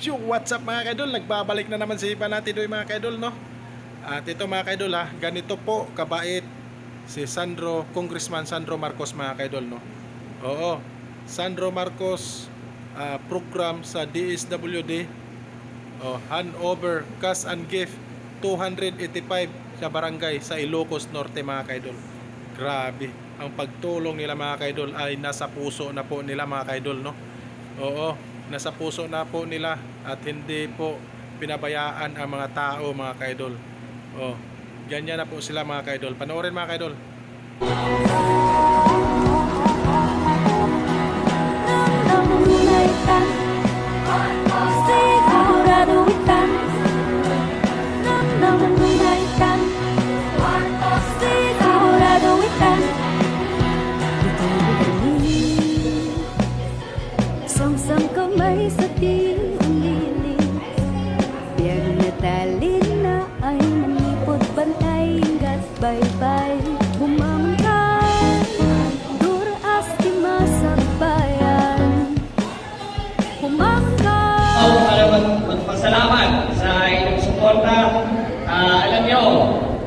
Yo, what's up mga kaidol? Nagbabalik na naman si Panatidoy mga kaidol, no? At ito mga kaidol ha, ganito po kabait si Congressman Sandro Marcos mga kaidol, no? Oo, Sandro Marcos program sa DSWD, handover cash and gift 285 sa barangay sa Ilocos Norte mga kaidol. Grabe, ang pagtulong nila mga kaidol ay nasa puso na po nila mga kaidol, no? Oo, nasa puso na po nila at hindi po pinabayaan ang mga tao mga kaidol. Oh, ganyan na po sila mga kaidol. Panoorin mga kaidol. Sang kamay sa tililing, biag natalin na ay nanipod bantay hinggat bye-bye. Bumangkay, duras di masagbayan. Bumangkay. Para magpasalamat sa inyong suporta. Alam nyo,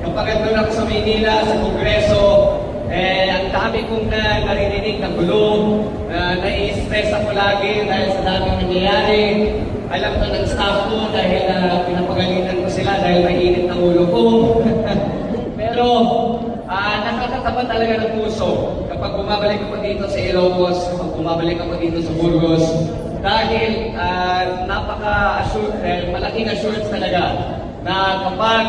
kapag andun ako sa Maynila, sa Kongreso, ang dami kong naririnig na gulo, nai-stress ako lagi dahil sa daming nangyayari. Alam ko ng staff ko dahil pinapagalitan ko sila dahil mainit ang ulo ko. Pero nakakataba talaga ng puso kapag bumabalik ako dito sa Ilocos, kapag bumabalik ako dito sa Burgos, dahil malaking assurance talaga na kapag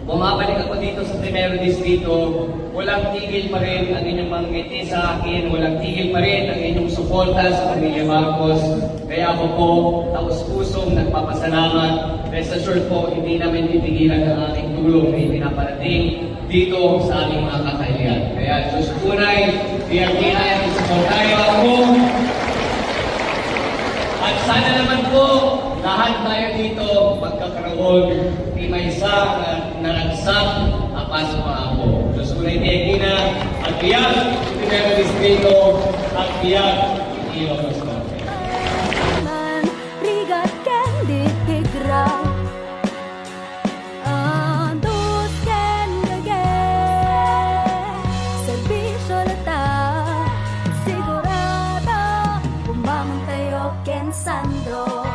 bumabalik ako dito sa Primero Distrito, walang tigil pa rin ang inyong mga ngiti sa akin, walang tigil pa rin ang inyong suporta sa pamilya Marcos. Kaya ako po, taos-pusong nagpapasalamat. Rest assured po, hindi namin titigilan ang aking tulong na ipinaparating dito sa aming mga kakaibigan. Kaya Diyos tunay, biyag-inay at suportayo ako. At sana naman po, lahat tayo dito magkakaroon di may isa na nagsak apas pa ako. Diyos ko na itigina at biyag Primero Distrito at biyag Ilocos Norte. Rigat candy tigra. Dos ken serbisyo lata. Sigurado, bumang tayo ken Sandro.